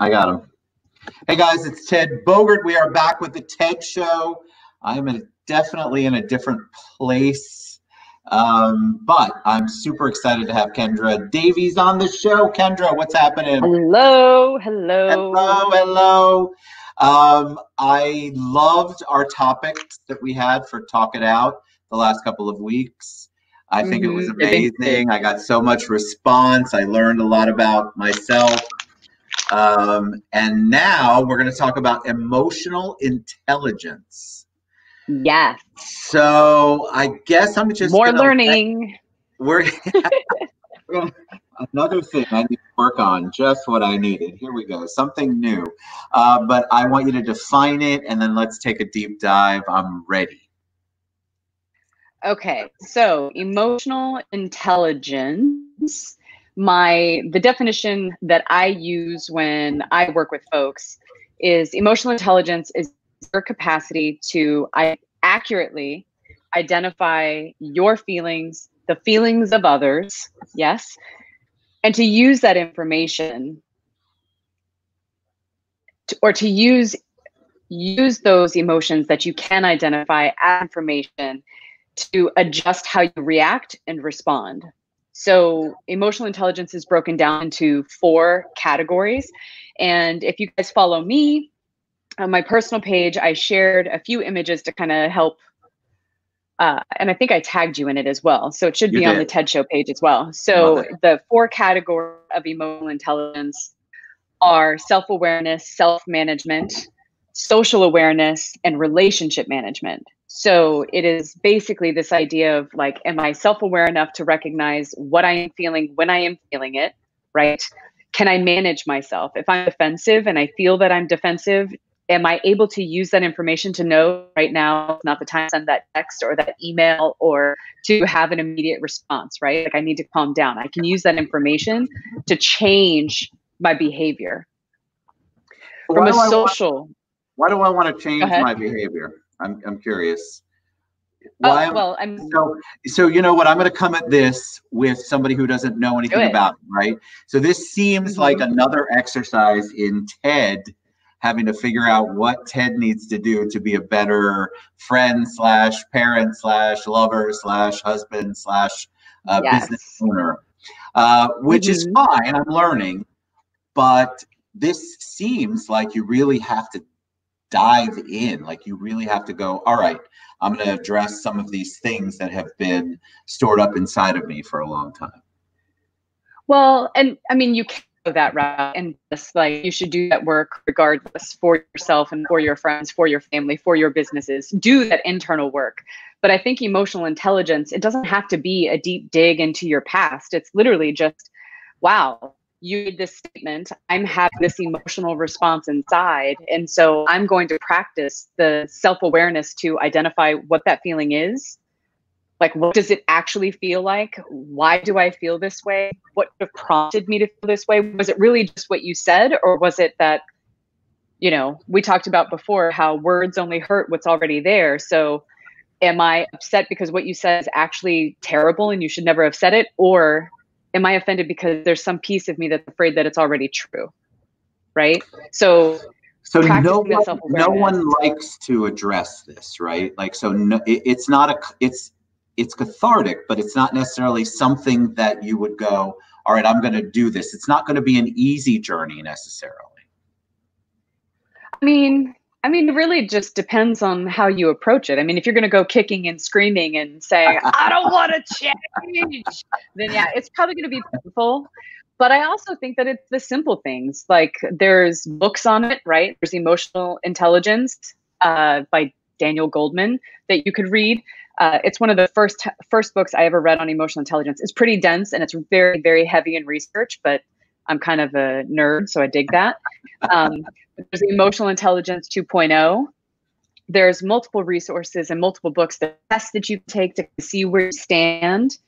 I got him. Hey guys, it's Ted Bogert. We are back with the TED Show. I'm definitely in a different place, but I'm super excited to have Kendra Davies on the show. Kendra, what's happening? Hello. Hello. I loved our topics that we had for Talk It Out the last couple of weeks. I think it was amazing. I got so much response. I learned a lot about myself. And now we're going to talk about emotional intelligence. Yes. So I guess I'm just more learning. Another thing I need to work on, just what I needed. Here we go, something new. But I want you to define it, and then let's take a deep dive. I'm ready. Okay, so emotional intelligence. The definition that I use when I work with folks is emotional intelligence is your capacity to accurately identify your feelings, the feelings of others, yes, and to use that information to use those emotions that you can identify as information to adjust how you react and respond. So emotional intelligence is broken down into 4 categories. And if you guys follow me on my personal page, I shared a few images to kind of help. And I think I tagged you in it as well. So it should be on the TED Show page as well. So the 4 categories of emotional intelligence are self-awareness, self-management, social awareness, and relationship management. So it is basically this idea of like, am I self-aware enough to recognize what I am feeling when I am feeling it, right? Can I manage myself? If I'm defensive and I feel that I'm defensive, am I able to use that information to know right now is not the time to send that text or that email or to have an immediate response, right? Like I need to calm down. I can use that information to change my behavior. From a social... Why do I want to change my behavior? I'm curious. Why? So you know what? I'm going to come at this with somebody who doesn't know anything about it, right? So this seems like another exercise in TED, having to figure out what TED needs to do to be a better friend / parent / lover / husband / business owner, which is fine. I'm learning, but this seems like you really have to dive in, like you really have to go, all right, I'm going to address some of these things that have been stored up inside of me for a long time. Well, and I mean, you can go that route, and just like you should do that work regardless for yourself and for your friends, for your family, for your businesses. Do that internal work. But I think emotional intelligence, it doesn't have to be a deep dig into your past. It's literally just, wow, you made this statement, I'm having this emotional response inside. And so I'm going to practice the self-awareness to identify what that feeling is. Like, what does it actually feel like? Why do I feel this way? What prompted me to feel this way? Was it really just what you said? Or was it that, you know, we talked about before how words only hurt what's already there. So am I upset because what you said is actually terrible and you should never have said it? Or am I offended because there's some piece of me that's afraid that it's already true, right? So no one likes to address this, right? Like, so no, it's cathartic, but it's not necessarily something that you would go, all right, I'm going to do this. It's not going to be an easy journey necessarily. I mean, it really just depends on how you approach it. I mean, if you're going to go kicking and screaming and say, I don't want to change, then yeah, it's probably going to be painful. But I also think that it's the simple things. Like there's books on it, right? There's Emotional Intelligence by Daniel Goldman that you could read. It's one of the first books I ever read on emotional intelligence. It's pretty dense and it's very, very heavy in research, but I'm kind of a nerd, so I dig that. There's Emotional Intelligence 2.0. There's multiple resources and multiple books, the tests that you take to see where you stand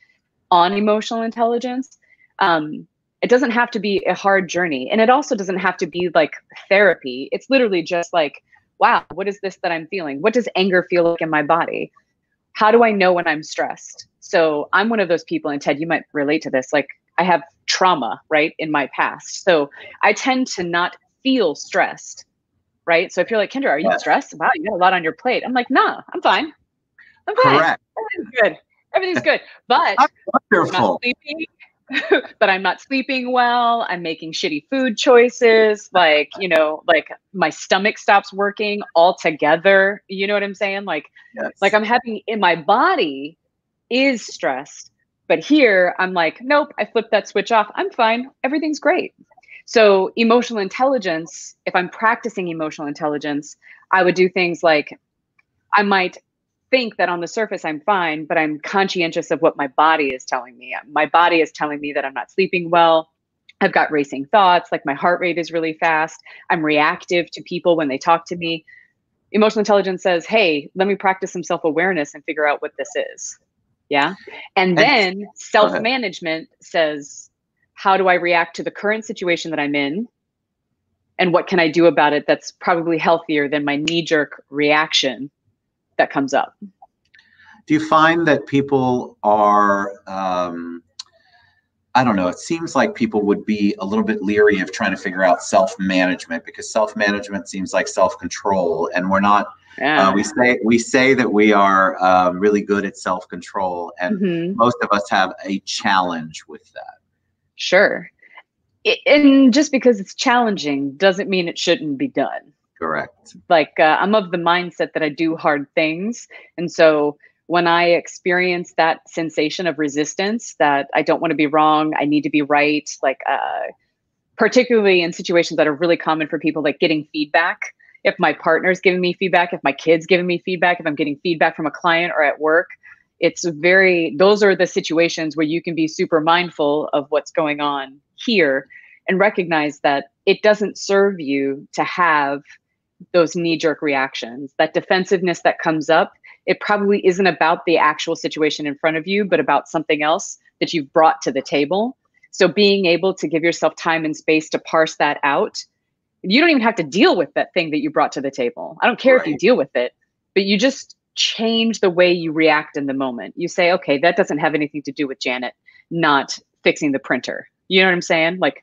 on emotional intelligence. It doesn't have to be a hard journey. And it also doesn't have to be like therapy. It's literally just like, wow, what is this that I'm feeling? What does anger feel like in my body? How do I know when I'm stressed? So I'm one of those people, and Ted, you might relate to this. Like I have trauma, right, in my past. So I tend to not feel stressed, right? So if you're like, Kendra, are you stressed? Wow, you got a lot on your plate. I'm like, nah, I'm fine. I'm fine. Correct. Everything's good. Everything's good. But wonderful. I'm not sleeping. But I'm not sleeping well. I'm making shitty food choices. Like, you know, like my stomach stops working altogether. You know what I'm saying? Like, like I'm having in my body is stressed. But here I'm like, nope, I flipped that switch off. I'm fine. Everything's great. So emotional intelligence, if I'm practicing emotional intelligence, I would do things like I might think that on the surface I'm fine, but I'm conscientious of what my body is telling me. My body is telling me that I'm not sleeping well. I've got racing thoughts, like my heart rate is really fast. I'm reactive to people when they talk to me. Emotional intelligence says, hey, let me practice some self-awareness and figure out what this is. Yeah. And then self-management says, how do I react to the current situation that I'm in? And what can I do about it that's probably healthier than my knee-jerk reaction that comes up? Do you find that people are, I don't know, it seems like people would be a little bit leery of trying to figure out self-management, because self-management seems like self-control, and we're not, we say that we are really good at self-control, and most of us have a challenge with that. Sure. And just because it's challenging doesn't mean it shouldn't be done. Correct. Like I'm of the mindset that I do hard things. And so when I experience that sensation of resistance, that I don't want to be wrong, I need to be right, like particularly in situations that are really common for people, like getting feedback. If my partner's giving me feedback, if my kid's giving me feedback, if I'm getting feedback from a client or at work, those are the situations where you can be super mindful of what's going on here and recognize that it doesn't serve you to have those knee-jerk reactions. That defensiveness that comes up, it probably isn't about the actual situation in front of you, but about something else that you've brought to the table. So being able to give yourself time and space to parse that out, you don't even have to deal with that thing that you brought to the table. I don't care if you deal with it, but you just change the way you react in the moment. You say, okay, that doesn't have anything to do with Janet not fixing the printer. You know what I'm saying? Like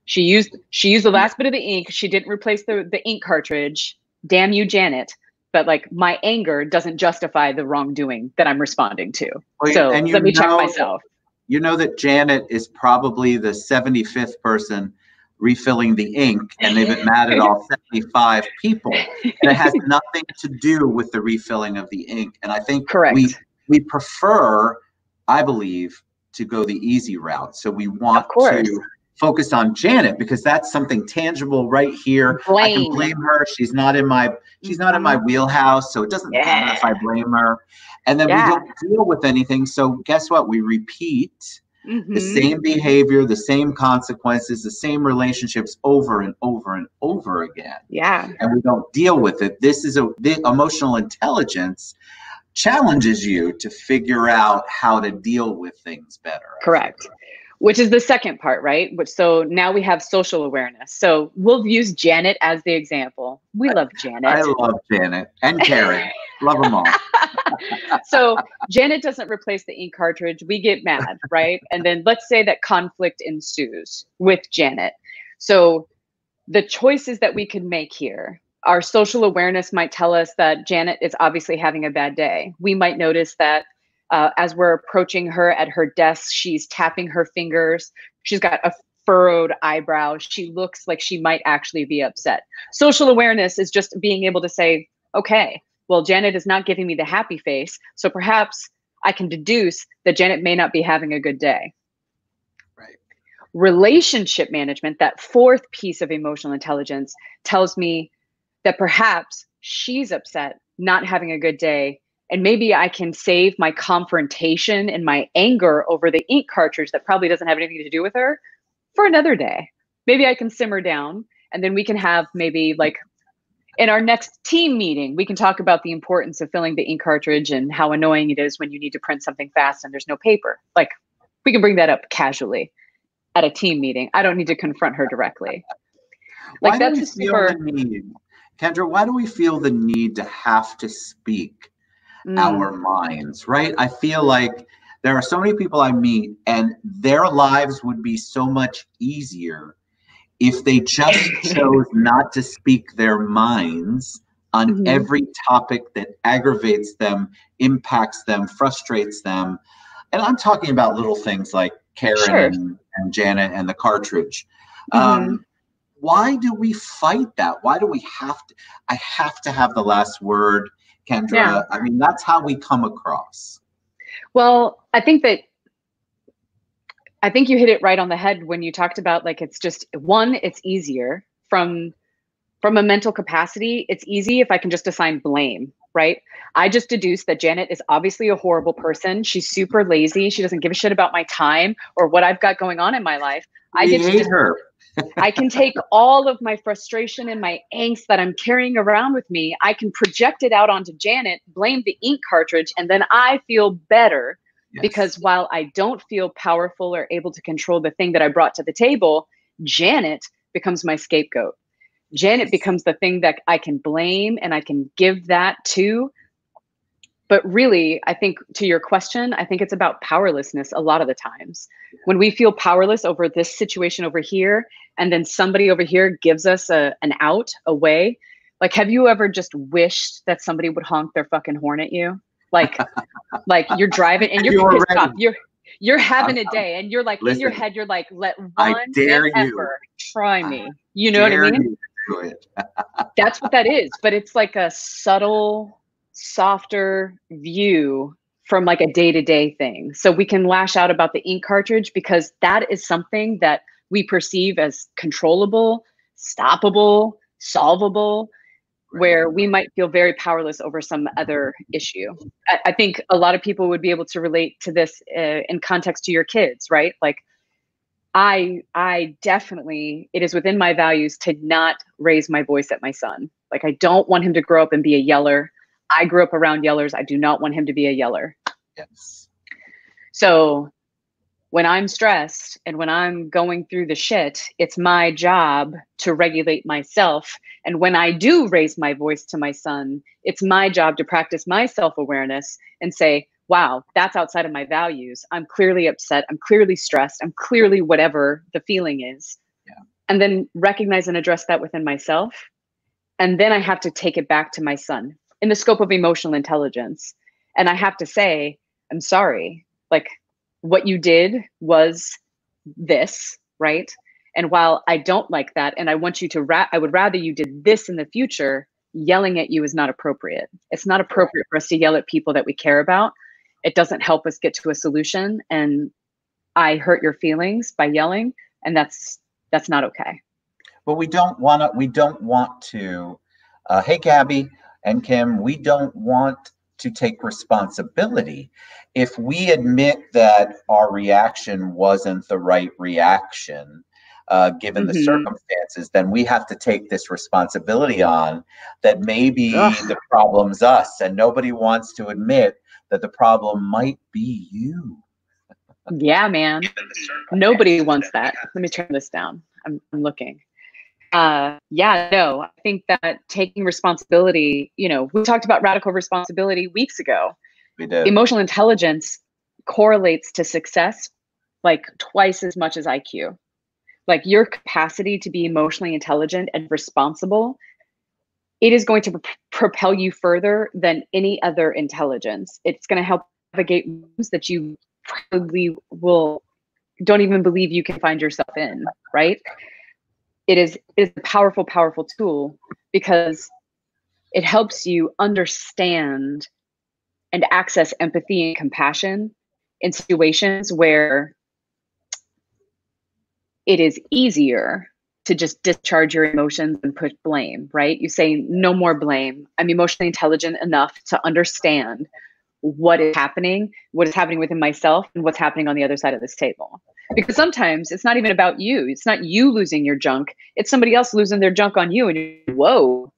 she used the last bit of the ink. She didn't replace the ink cartridge. Damn you, Janet. But like my anger doesn't justify the wrongdoing that I'm responding to. Well, so let me check myself. You know that Janet is probably the 75th person refilling the ink, and they've been mad at all 75 people. And it has nothing to do with the refilling of the ink. And I think we prefer, I believe, to go the easy route. So we want to focus on Janet because that's something tangible right here. I can blame her. She's not in my wheelhouse, so it doesn't matter if I blame her. And then we don't deal with anything. So guess what? We repeat the same behavior, the same consequences, the same relationships over and over and over again. Yeah. And we don't deal with it. The emotional intelligence challenges you to figure out how to deal with things better. Correct. Which is the second part, right? So now we have social awareness. So we'll use Janet as the example. We love Janet. I love Janet and Karen. Love them all. So Janet doesn't replace the ink cartridge. We get mad, right? And then let's say that conflict ensues with Janet. So the choices that we can make here, our social awareness might tell us that Janet is obviously having a bad day. We might notice that as we're approaching her at her desk, she's tapping her fingers. She's got a furrowed eyebrow. She looks like she might actually be upset. Social awareness is just being able to say, okay, well, Janet is not giving me the happy face. So perhaps I can deduce that Janet may not be having a good day. Right. Relationship management, that fourth piece of emotional intelligence, tells me that perhaps she's upset, not having a good day. And maybe I can save my confrontation and my anger over the ink cartridge that probably doesn't have anything to do with her for another day. Maybe I can simmer down, and then we can have maybe like in our next team meeting, we can talk about the importance of filling the ink cartridge and how annoying it is when you need to print something fast and there's no paper. Like we can bring that up casually at a team meeting. I don't need to confront her directly. Like that's a super... Kendra, why do we feel the need to have to speak our minds, right? I feel like there are so many people I meet and their lives would be so much easier if they just chose not to speak their minds on every topic that aggravates them, impacts them, frustrates them. And I'm talking about little things like Karen and Janet and the cartridge. Why do we fight that? Why do we have to? I have to have the last word, Kendra. Yeah. I mean, that's how we come across. Well, I think you hit it right on the head when you talked about, like, it's just, one, it's easier from a mental capacity. It's easy if I can just assign blame, right? I just deduced that Janet is obviously a horrible person. She's super lazy. She doesn't give a shit about my time or what I've got going on in my life. I hate her. I can take all of my frustration and my angst that I'm carrying around with me. I can project it out onto Janet, blame the ink cartridge, and then I feel better. Yes. Because while I don't feel powerful or able to control the thing that I brought to the table, Janet becomes my scapegoat. Janet becomes the thing that I can blame and I can give that to. But really, I think, to your question, I think it's about powerlessness a lot of the times. When we feel powerless over this situation over here, and then somebody over here gives us an out, a way. Like, have you ever just wished that somebody would honk their fucking horn at you? Like you're driving and you're pissed off. You're having a day and you're like, listen, in your head, you're like, let one ever try me. You know what I mean? That's what that is. But it's like a subtle, softer view from like a day-to-day thing. So we can lash out about the ink cartridge because that is something that we perceive as controllable, stoppable, solvable, where we might feel very powerless over some other issue. I think a lot of people would be able to relate to this in context to your kids, right? Like, I definitely, it is within my values to not raise my voice at my son. Like, I don't want him to grow up and be a yeller. I grew up around yellers. I do not want him to be a yeller. Yes. So when I'm stressed and when I'm going through the shit, it's my job to regulate myself. And when I do raise my voice to my son, it's my job to practice my self-awareness and say, wow, that's outside of my values. I'm clearly upset. I'm clearly stressed. I'm clearly whatever the feeling is. Yeah. And then recognize and address that within myself. And then I have to take it back to my son in the scope of emotional intelligence. And I have to say, I'm sorry, like, what you did was this, right? And while I don't like that, and I want you to, I would rather you did this in the future, yelling at you is not appropriate. It's not appropriate for us to yell at people that we care about. It doesn't help us get to a solution. And I hurt your feelings by yelling, and that's not okay. But we don't want to, hey, Gabby and Kim, we don't want to take responsibility. If we admit that our reaction wasn't the right reaction, given the circumstances, then we have to take this responsibility on that maybe the problem's us, and nobody wants to admit that the problem might be you. Yeah, man. Nobody wants that. Let me turn this down. I'm looking. Yeah, no, I think that taking responsibility, you know, we talked about radical responsibility weeks ago. We did. Emotional intelligence correlates to success like twice as much as IQ. Like, your capacity to be emotionally intelligent and responsible, it is going to propel you further than any other intelligence. It's going to help navigate rooms that you probably don't even believe you can find yourself in, right? It is a powerful, powerful tool because it helps you understand and access empathy and compassion in situations where it is easier to just discharge your emotions and put blame, right? You say, no more blame. I'm emotionally intelligent enough to understand what is happening within myself and what's happening on the other side of this table. Because sometimes it's not even about you. It's not you losing your junk. It's somebody else losing their junk on you. And you're, whoa,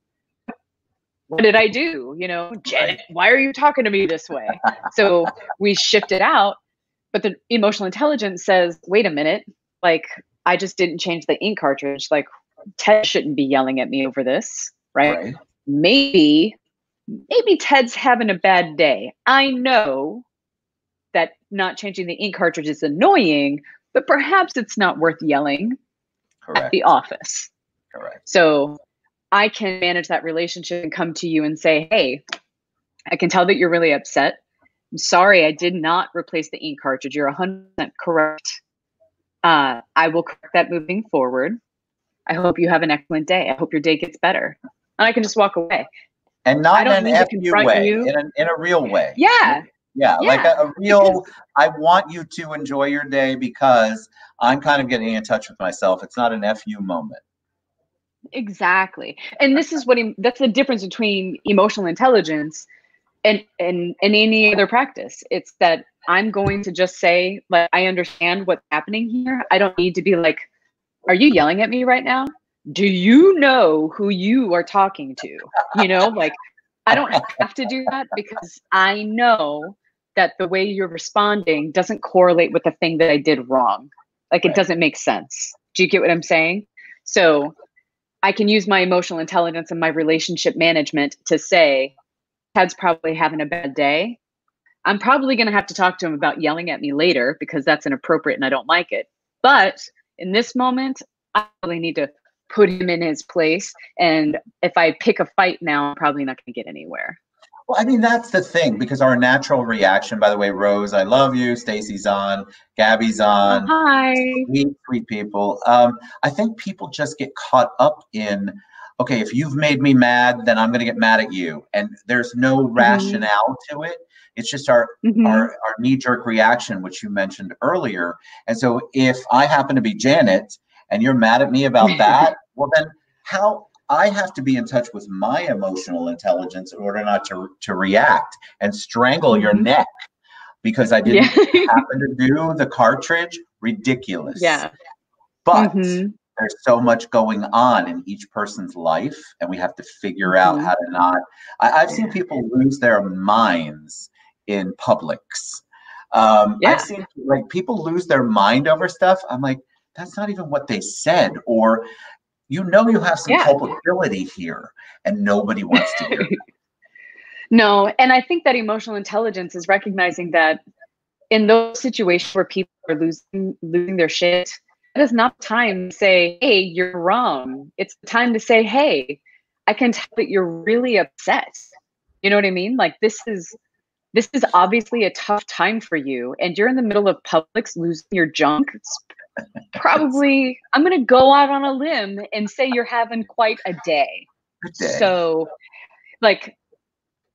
what did I do? You know, Janet, why are you talking to me this way? So we shift it out. But the emotional intelligence says, wait a minute, like, I just didn't change the ink cartridge. Like, Ted shouldn't be yelling at me over this, right? Maybe Ted's having a bad day. I know that not changing the ink cartridge is annoying, but perhaps it's not worth yelling. at the office. Correct. So I can manage that relationship and come to you and say, hey, I can tell that you're really upset. I'm sorry, I did not replace the ink cartridge. You're 100% correct. I will correct that moving forward. I hope you have an excellent day. I hope your day gets better. And I can just walk away. And not I don't in an need to FU confront way, you. in a real way. Yeah. Yeah, like a real, I want you to enjoy your day because I'm kind of getting in touch with myself. It's not an FU moment. Exactly. And this is that's the difference between emotional intelligence and any other practice. It's that I'm going to just say, like, I understand what's happening here. I don't need to be like, are you yelling at me right now? Do you know who you are talking to? You know, like, I don't have to do that because I know that the way you're responding doesn't correlate with the thing that I did wrong. Like, it doesn't make sense. Do you get what I'm saying? So I can use my emotional intelligence and my relationship management to say, Ted's probably having a bad day. I'm probably going to have to talk to him about yelling at me later because that's inappropriate and I don't like it. But in this moment, I really need to put him in his place. And if I pick a fight now, I'm probably not going to get anywhere. Well, I mean, that's the thing, because our natural reaction, by the way, Rose, I love you. Stacy's on, Gabby's on. Hi. Sweet, sweet people. I think people just get caught up in, okay, if you've made me mad, then I'm going to get mad at you. And there's no rationale to it. It's just our knee-jerk reaction, which you mentioned earlier. And so if I happen to be Janet and you're mad at me about that, well, then how I have to be in touch with my emotional intelligence in order not to react and strangle your neck because I didn't happen to do the cartridge. Ridiculous. Yeah. But there's so much going on in each person's life, and we have to figure out how to not. I've seen people lose their minds in Publix. I've seen like people lose their mind over stuff. I'm like, that's not even what they said, or you know, you have some culpability here, and nobody wants to hear it. No, and I think that emotional intelligence is recognizing that in those situations where people are losing their shit, it is not time to say, hey, you're wrong. It's the time to say, hey, I can tell that you're really upset. You know what I mean? Like, this is obviously a tough time for you, and you're in the middle of Publix losing your junk. It's probably, I'm going to go out on a limb and say you're having quite a day. So, like,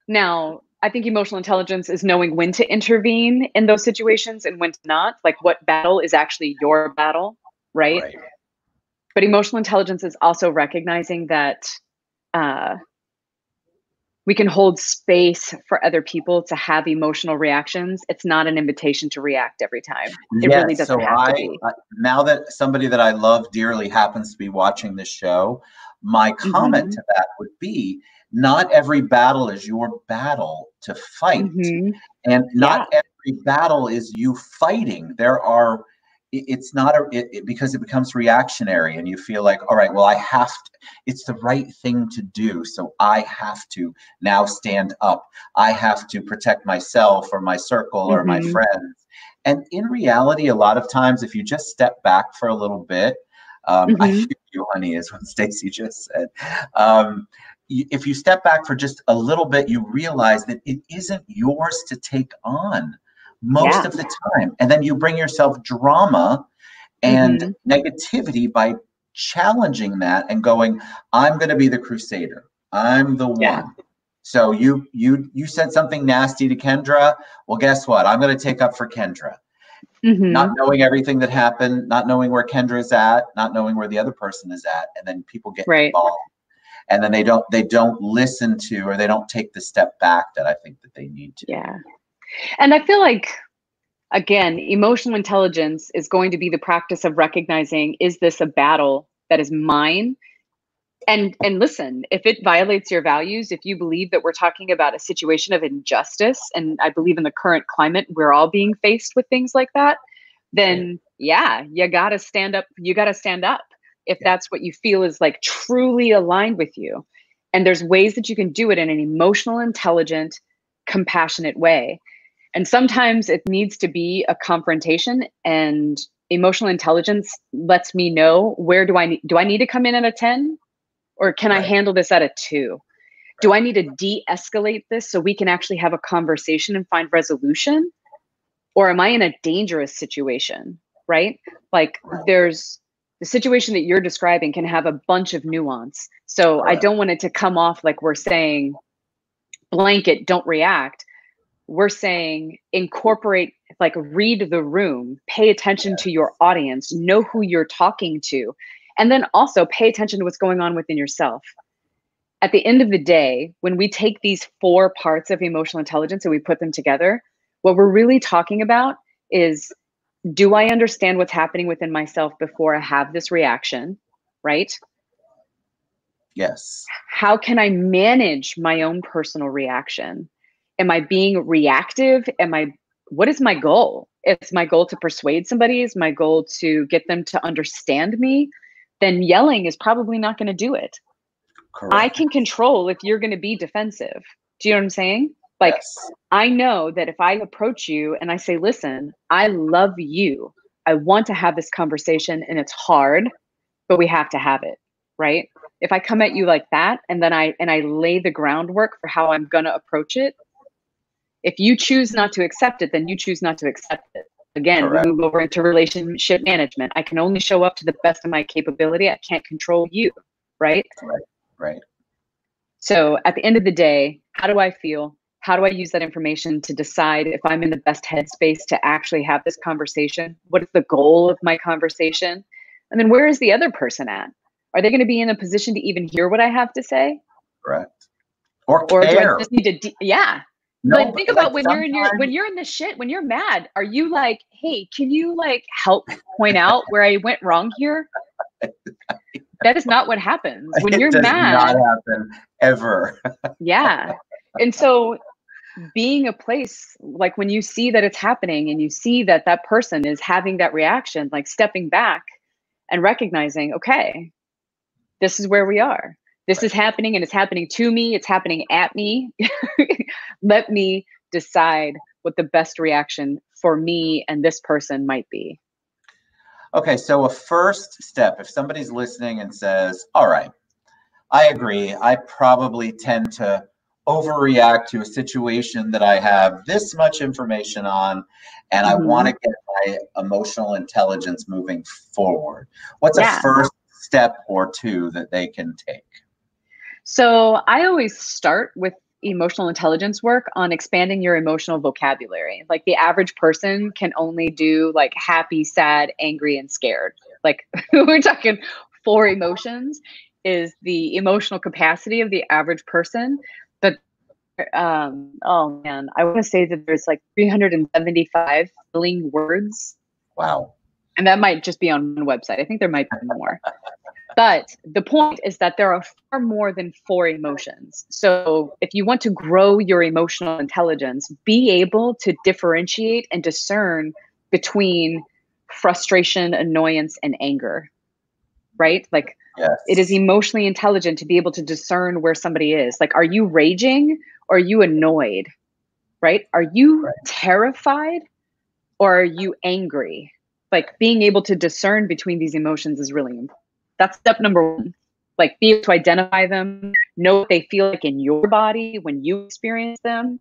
now, I think emotional intelligence is knowing when to intervene in those situations and when to not. Like, what battle is actually your battle, right? But emotional intelligence is also recognizing that we can hold space for other people to have emotional reactions. It's not an invitation to react every time. It really doesn't have to be. Now that somebody that I love dearly happens to be watching this show, my comment to that would be, not every battle is your battle to fight. And not every battle is you fighting. It's not because it becomes reactionary and you feel like, all right, well, I have to, it's the right thing to do. So I have to now stand up. I have to protect myself or my circle or my friends. And in reality, a lot of times, if you just step back for a little bit, I hear you, honey, is what Stacy just said. If you step back for just a little bit, you realize that it isn't yours to take on most of the time. And then you bring yourself drama and negativity by challenging that and going, I'm going to be the crusader. I'm the one. So you said something nasty to Kendra. Well, guess what? I'm going to take up for Kendra. Not knowing everything that happened, not knowing where Kendra's at, not knowing where the other person is at. And then people get involved. And then they don't listen to, or they don't take the step back that I think that they need to. Yeah. And I feel like, again, emotional intelligence is going to be the practice of recognizing, is this a battle that is mine? And listen, if it violates your values, if you believe that we're talking about a situation of injustice, and I believe in the current climate, we're all being faced with things like that, then you got to stand up. You got to stand up if that's what you feel is like truly aligned with you. And there's ways that you can do it in an emotional, intelligent, compassionate way. And sometimes it needs to be a confrontation, and emotional intelligence lets me know where do I need to come in at a 10, or can I handle this at a 2? Do I need to de-escalate this so we can actually have a conversation and find resolution? Or am I in a dangerous situation, right? Like there's the situation that you're describing can have a bunch of nuance. So I don't want it to come off like we're saying blanket, don't react. We're saying incorporate, like read the room, pay attention to your audience, know who you're talking to, and then also pay attention to what's going on within yourself. At the end of the day, when we take these 4 parts of emotional intelligence and we put them together, what we're really talking about is, do I understand what's happening within myself before I have this reaction, right? Yes. How can I manage my own personal reaction? Am I being reactive? What is my goal? If my goal to persuade somebody, is my goal to get them to understand me, then yelling is probably not going to do it. Correct. I can control if you're going to be defensive. Do you know what I'm saying? Like, I know that if I approach you and I say, listen, I love you. I want to have this conversation and it's hard, but we have to have it, right? If I come at you like that and then I lay the groundwork for how I'm going to approach it, if you choose not to accept it, then you choose not to accept it. Again, we move over into relationship management. I can only show up to the best of my capability. I can't control you, right? Right. So at the end of the day, how do I feel? How do I use that information to decide if I'm in the best headspace to actually have this conversation? What is the goal of my conversation? And then where is the other person at? Are they going to be in a position to even hear what I have to say? Correct. Or do care. I just need to, No, like think about like when you're in the shit, when you're mad, are you like, hey, can you like help point out where I went wrong here? That is not what happens when you're mad. It does not happen ever. Yeah. And so being a place, like when you see that it's happening and you see that that person is having that reaction, like stepping back and recognizing, okay, this is where we are. This is happening and it's happening to me. It's happening at me. Let me decide what the best reaction for me and this person might be. Okay, so a first step, if somebody's listening and says, all right, I agree, I probably tend to overreact to a situation that I have this much information on, and I want to get my emotional intelligence moving forward. What's a first step or 2 that they can take? So I always start with emotional intelligence work on expanding your emotional vocabulary. Like the average person can only do like happy, sad, angry, and scared. Like we're talking 4 emotions is the emotional capacity of the average person. But oh man, I want to say that there's like 375 feeling words. Wow. And that might just be on one website. I think there might be more. But the point is that there are far more than 4 emotions. So if you want to grow your emotional intelligence, be able to differentiate and discern between frustration, annoyance, and anger, right? Like it is emotionally intelligent to be able to discern where somebody is. Like, are you raging or are you annoyed, right? Are you terrified or are you angry? Like being able to discern between these emotions is really important. That's step number 1. Like be able to identify them, know what they feel like in your body when you experience them.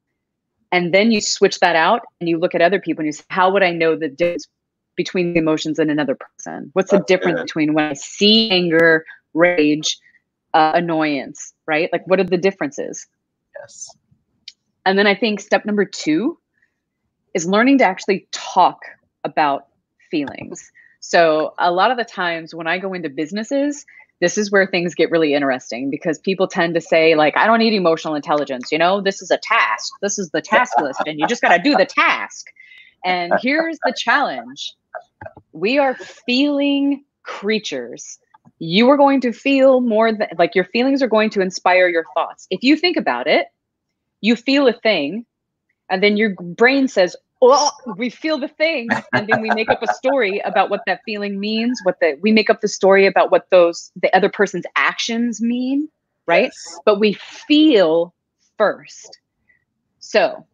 And then you switch that out and you look at other people and you say, how would I know the difference between the emotions in another person? What's the difference between when I see anger, rage, annoyance, right? Like what are the differences? Yes. And then I think step number 2 is learning to actually talk about feelings. So a lot of the times when I go into businesses, this is where things get really interesting because people tend to say like, I don't need emotional intelligence. This is a task. This is the task list and you just got to do the task. And here's the challenge. We are feeling creatures. You are going to feel more than like your feelings are going to inspire your thoughts. If you think about it, you feel a thing and then your brain says, oh, we feel the thing. And then we make up a story about what that feeling means, we make up the story about what the other person's actions mean, right? Yes. But we feel first. So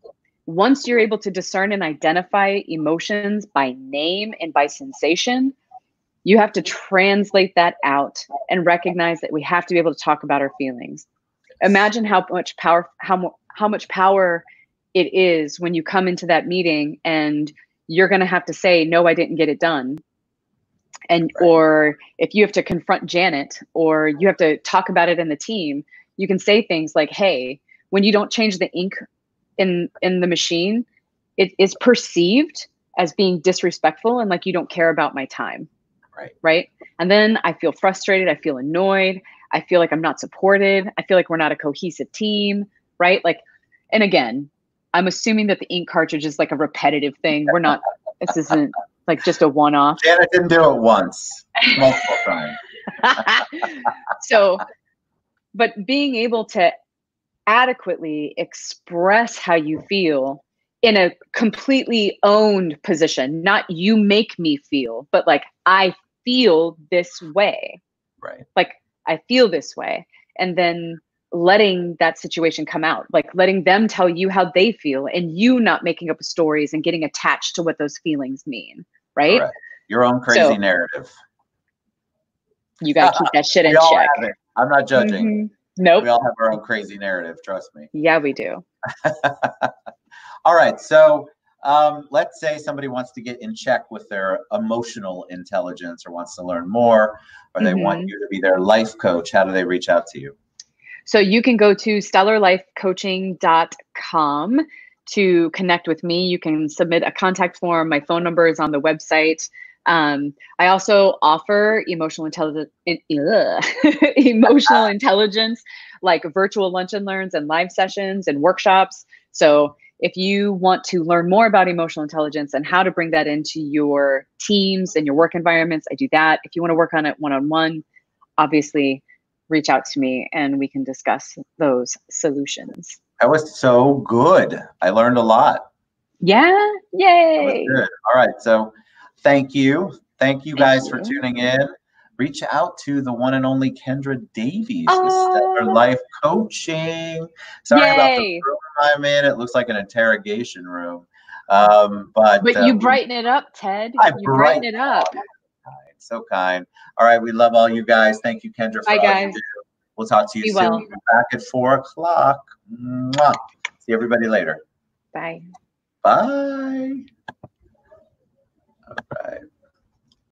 once you're able to discern and identify emotions by name and by sensation, you have to translate that out and recognize that we have to be able to talk about our feelings. Imagine how much power, how much power it is when you come into that meeting and you're going to have to say, no, I didn't get it done. And, or if you have to confront Janet or you have to talk about it in the team, you can say things like, hey, when you don't change the ink in the machine, it is perceived as being disrespectful and like you don't care about my time. Right. And then I feel frustrated. I feel annoyed. I feel like I'm not supported. I feel like we're not a cohesive team. Right. Like, and again, I'm assuming that the ink cartridge is like a repetitive thing. We're not, this isn't like just a one-off. Janet didn't do it once, multiple times. So, but being able to adequately express how you feel in a completely owned position, not you make me feel, but like I feel this way. Right. Like I feel this way. And then letting that situation come out, like letting them tell you how they feel and you not making up stories and getting attached to what those feelings mean. Right. Correct. Your own crazy narrative. You got to keep that shit in check. I'm not judging. Mm-hmm. Nope. We all have our own crazy narrative. Trust me. Yeah, we do. All right. So let's say somebody wants to get in check with their emotional intelligence or wants to learn more, or they want you to be their life coach. How do they reach out to you? So you can go to stellarlifecoaching.com to connect with me. You can submit a contact form. My phone number is on the website. I also offer emotional intelligence, like virtual lunch and learns and live sessions and workshops. So if you want to learn more about emotional intelligence and how to bring that into your teams and your work environments, I do that. If you want to work on it one-on-one, obviously reach out to me and we can discuss those solutions. That was so good. I learned a lot. Yeah. Yay. That was good. All right. So thank you. Thank you guys for tuning in. Reach out to the one and only Kendra Davies with Stellar Life Coaching. Sorry about the room I'm in. It looks like an interrogation room. But you brighten it up, Ted. You brighten it up. So kind. All right. We love all you guys. Thank you, Kendra, for all you do. We'll talk to you soon. We'll be back at 4 o'clock. Mwah. See everybody later. Bye. Bye. All right.